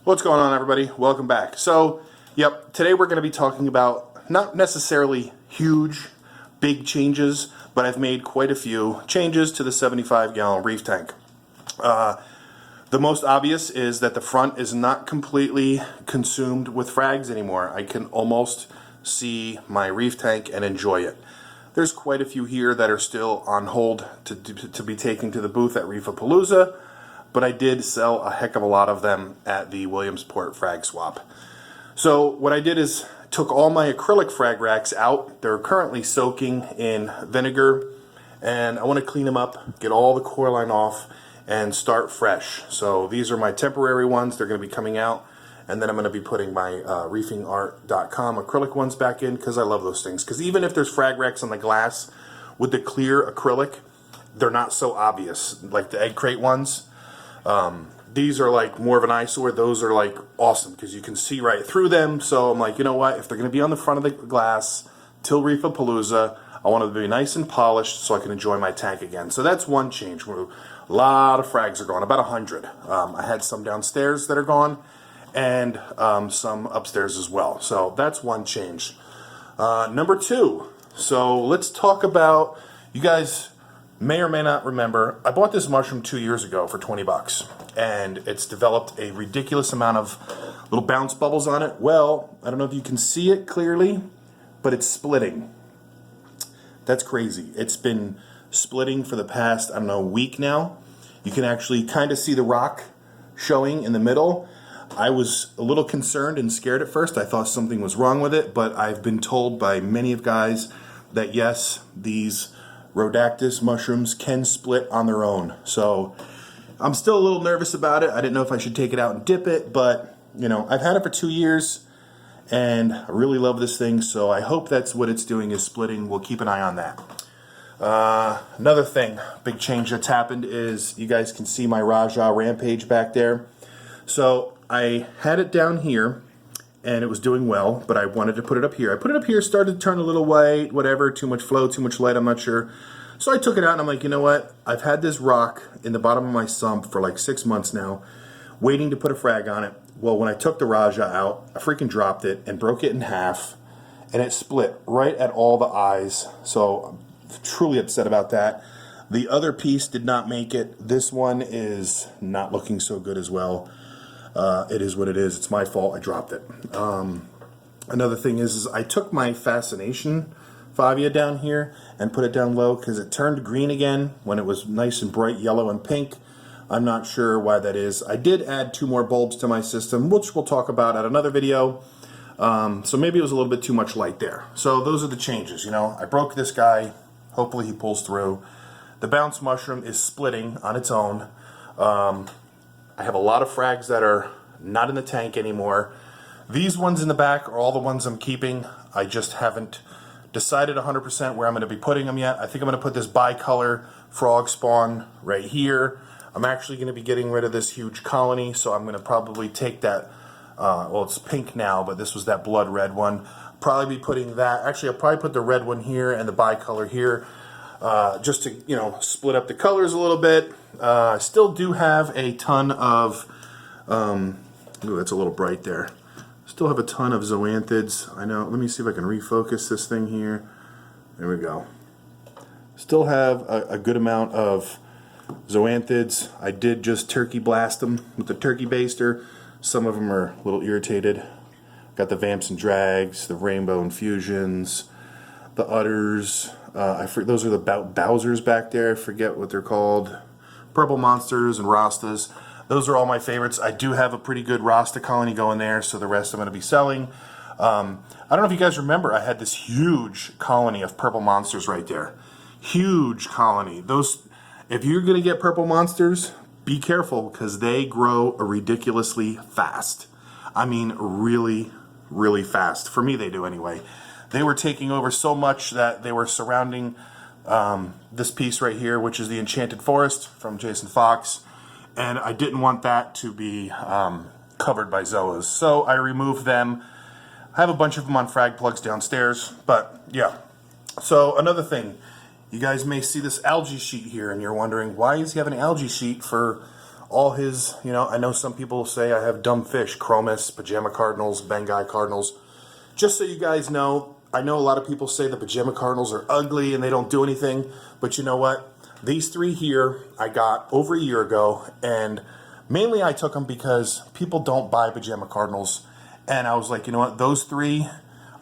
What's going on, everybody? Welcome back. So, today we're going to be talking about not necessarily huge, big changes, but I've made quite a few changes to the 75-gallon reef tank. The most obvious is that the front is not completely consumed with frags anymore. I can almost see my reef tank and enjoy it. There's quite a few here that are still on hold to be taken to the booth at Reefapalooza, but I did sell a heck of a lot of them at the Williamsport frag swap. So what I did is took all my acrylic frag racks out. They're currently soaking in vinegar, and I want to clean them up, get all the core line off, and start fresh. So these are my temporary ones. They're going to be coming out, and then I'm going to be putting my reefingart.com acrylic ones back in because I love those things. Because even if there's frag racks on the glass with the clear acrylic, they're not so obvious like the egg crate ones. These are like more of an eyesore. Those are like awesome because you can see right through them. So I'm like, you know what? If they're going to be on the front of the glass till Reefapalooza, I want them to be nice and polished so I can enjoy my tank again. So that's one change. A lot of frags are gone, about 100. I had some downstairs that are gone and some upstairs as well. So that's one change. Number two, so let's talk about, you guys may or may not remember, I bought this mushroom 2 years ago for 20 bucks, and it's developed a ridiculous amount of little bounce bubbles on it. Well, I don't know if you can see it clearly, but it's splitting. That's crazy. It's been splitting for the past, I don't know, week now. You can actually kind of see the rock showing in the middle. I was a little concerned and scared at first. I thought something was wrong with it, but I've been told by many of guys that yes, these Rhodactis mushrooms can split on their own. So I'm still a little nervous about it. I didn't know if I should take it out and dip it, but you know, I've had it for 2 years and I really love this thing, so I hope that's what it's doing, is splitting. We'll keep an eye on that. Another thing, big change that's happened is you guys can see my Raja Rampage back there. So I had it down here and it was doing well, but I wanted to put it up here. I put it up here, started to turn a little white, whatever, too much flow, too much light, I'm not sure. So I took it out and I'm like, you know what? I've had this rock in the bottom of my sump for like 6 months now, waiting to put a frag on it. Well, when I took the Raja out, I freaking dropped it and broke it in half, and it split right at all the eyes. So I'm truly upset about that. The other piece did not make it. This one is not looking so good as well. It is what it is. It's my fault. I dropped it. Another thing is I took my Fascination Favia down here and put it down low because it turned green again when it was nice and bright yellow and pink. I'm not sure why that is. I did add 2 more bulbs to my system, which we'll talk about at another video. So maybe it was a little bit too much light there. So those are the changes. You know, I broke this guy. Hopefully he pulls through. The bounce mushroom is splitting on its own. I have a lot of frags that are not in the tank anymore. These ones in the back are all the ones I'm keeping. I just haven't decided 100% where I'm going to be putting them yet. I think I'm going to put this bicolor frog spawn right here. I'm actually going to be getting rid of this huge colony, so I'm going to probably take that, well, it's pink now, but this was that blood red one. Probably be putting that, actually I'll probably put the red one here and the bicolor here, just to, you know, split up the colors a little bit. I still do have a ton of, ooh, that's a little bright there. Still have a ton of Zoanthids. I know, let me see if I can refocus this thing here. There we go. Still have a good amount of Zoanthids. I did just turkey blast them with the turkey baster. Some of them are a little irritated. Got the Vamps and Drags, the Rainbow Infusions, the Udders. Those are the Bowsers back there. I forget what they're called. Purple Monsters and Rastas. Those are all my favorites. I do have a pretty good Rasta colony going there, so the rest I'm going to be selling. I don't know if you guys remember, I had this huge colony of Purple Monsters right there. Huge colony. Those, if you're going to get Purple Monsters, be careful because they grow ridiculously fast. I mean, really, really fast. For me, they do anyway. They were taking over so much that they were surrounding this piece right here, which is the Enchanted Forest from Jason Fox, and I didn't want that to be covered by zoas, so I removed them. I have a bunch of them on frag plugs downstairs, but yeah. So another thing, you guys may see this algae sheet here, and you're wondering, why does he have an algae sheet for all his, you know, I know some people say I have dumb fish, chromis, pajama cardinals, Bengai cardinals. Just so you guys know, I know a lot of people say the pajama cardinals are ugly and they don't do anything, but you know what? These three here I got over a year ago, and mainly I took them because people don't buy pajama cardinals, and I was like, you know what, those three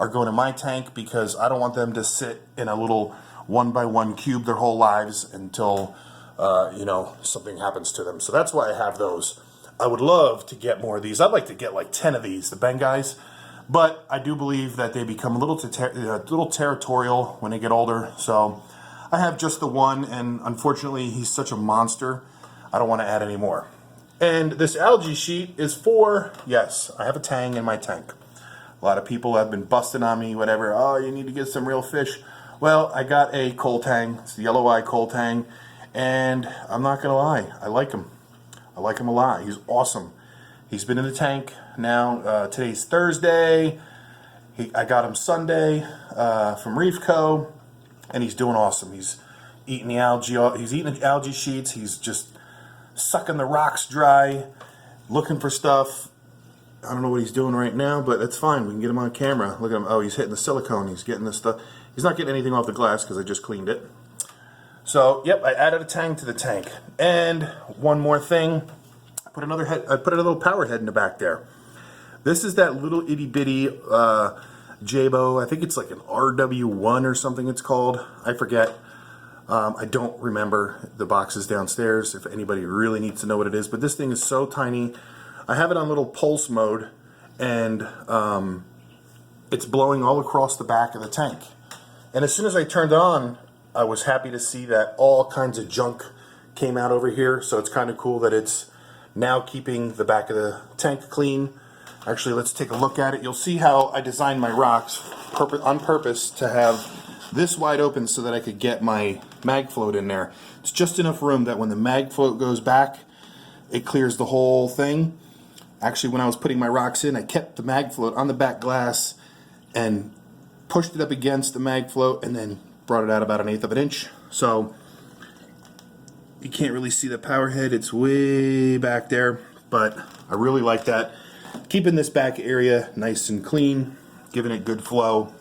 are going in my tank because I don't want them to sit in a little 1x1 cube their whole lives until you know, something happens to them. So that's why I have those. I would love to get more of these. I'd like to get like 10 of these, the Bengais, but I do believe that they become a little territorial when they get older. So I have just the one, and unfortunately he's such a monster, I don't want to add any more. And this algae sheet is for, yes, I have a tang in my tank. A lot of people have been busting on me, whatever, oh, you need to get some real fish. Well, I got a coal tang, it's the yellow eye coal tang, and I'm not going to lie, I like him. I like him a lot. He's awesome. He's been in the tank now, today's Thursday, I got him Sunday from Reef Co., and he's doing awesome. He's eating the algae, sheets, he's just sucking the rocks dry, looking for stuff. I don't know what he's doing right now, but that's fine. We can get him on camera. Look at him. Oh, he's hitting the silicone. He's getting this stuff. He's not getting anything off the glass because I just cleaned it. So, yep, I added a tang to the tank. And one more thing. I put a little power head in the back there. This is that little itty bitty Jabo. I think it's like an RW1 or something it's called. I forget. I don't remember. The box is downstairs if anybody really needs to know what it is. But this thing is so tiny. I have it on little pulse mode, and it's blowing all across the back of the tank. And as soon as I turned it on, I was happy to see that all kinds of junk came out over here. So it's kind of cool that it's now keeping the back of the tank clean. Actually, let's take a look at it. You'll see how I designed my rocks on purpose to have this wide open so that I could get my mag float in there. It's just enough room that when the mag float goes back, it clears the whole thing. Actually, when I was putting my rocks in, I kept the mag float on the back glass and pushed it up against the mag float and then brought it out about 1/8 of an inch. So you can't really see the power head. It's way back there, but I really like that. Keeping this back area nice and clean, giving it good flow.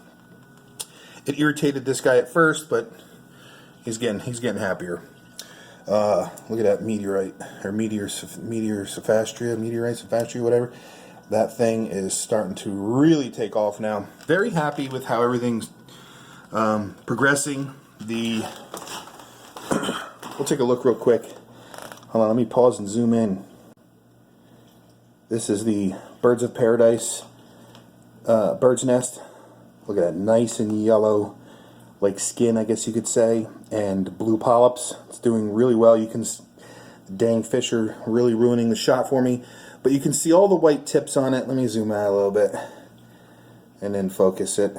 It irritated this guy at first, but he's getting happier. Look at that meteorite, or meteorite sophastria, whatever. That thing is starting to really take off now. Very happy with how everything's progressing. We'll take a look real quick. Hold on, let me pause and zoom in. This is the Birds of Paradise bird's nest. Look at that, nice and yellow, like skin, I guess you could say, and blue polyps. It's doing really well. You can, dang fish are really ruining the shot for me, but you can see all the white tips on it. Let me zoom out a little bit and then focus it.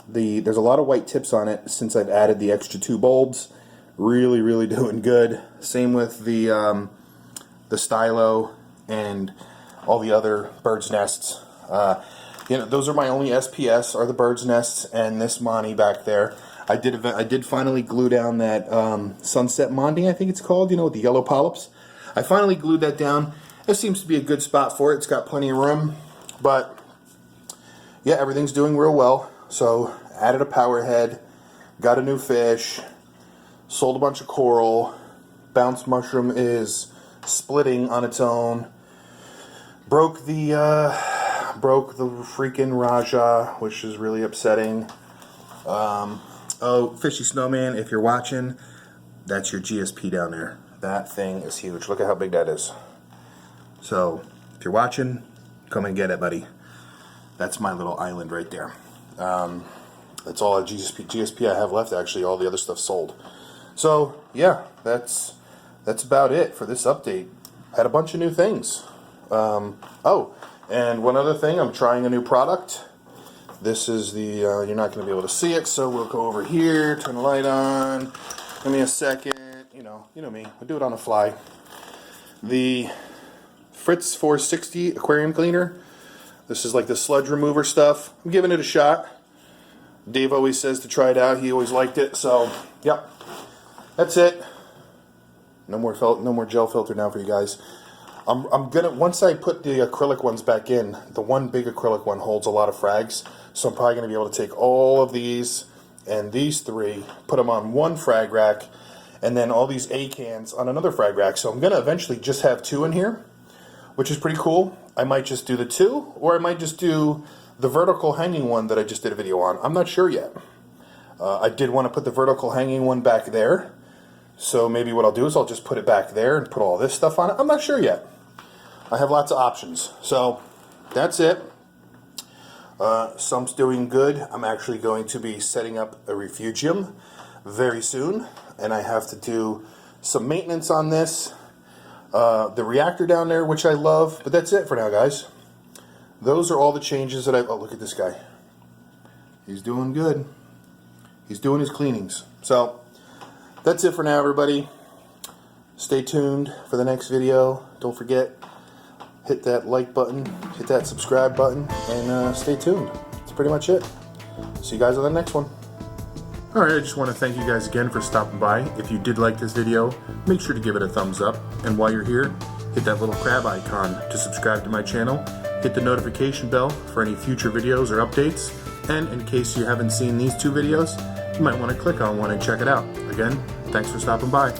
There's a lot of white tips on it since I've added the extra 2 bulbs. Really, really doing good. Same with the stylo and all the other bird's nests. You know, those are my only SPS, are the bird's nests and this Monty back there. I did finally glue down that Sunset Monty, I think it's called, you know, with the yellow polyps. I finally glued that down. It seems to be a good spot for it. It's got plenty of room. But yeah, everything's doing real well. So added a power head, got a new fish, sold a bunch of coral. Bounce mushroom is splitting on its own. Broke the freaking Raja, which is really upsetting. Oh, Fishy Snowman, if you're watching, that's your GSP down there. That thing is huge. Look at how big that is. So, if you're watching, come and get it, buddy. That's my little island right there. That's all GSP I have left, actually. All the other stuff sold. So, yeah, that's about it for this update. Had a bunch of new things. Oh, and one other thing, I'm trying a new product. This is the, you're not going to be able to see it, so we'll go over here, turn the light on. Give me a second. You know me. We'll do it on the fly. The Fritz 460 aquarium cleaner. This is like the sludge remover stuff. I'm giving it a shot. Dave always says to try it out. He always liked it. So, yep. That's it. No more gel filter now for you guys. I'm gonna, once I put the acrylic ones back in, the one big acrylic one holds a lot of frags, so I'm probably gonna be able to take all of these and these three, put them on one frag rack, and then all these A cans on another frag rack. So I'm gonna eventually just have two in here, which is pretty cool. I might just do the two, or I might just do the vertical hanging one that I just did a video on. I'm not sure yet. I did want to put the vertical hanging one back there, so maybe what I'll do is I'll just put it back there and put all this stuff on it. I'm not sure yet. I have lots of options. So that's it. Sump's doing good. I'm actually going to be setting up a refugium very soon, and I have to do some maintenance on this. The reactor down there, which I love, but that's it for now, guys. Those are all the changes that oh, look at this guy. He's doing good. He's doing his cleanings. So that's it for now, everybody. Stay tuned for the next video. Don't forget, hit that like button, hit that subscribe button, and stay tuned. That's pretty much it. See you guys on the next one. Alright, I just want to thank you guys again for stopping by. If you did like this video, make sure to give it a thumbs up. And while you're here, hit that little crab icon to subscribe to my channel. Hit the notification bell for any future videos or updates. And in case you haven't seen these two videos, you might want to click on one and check it out. Again, thanks for stopping by.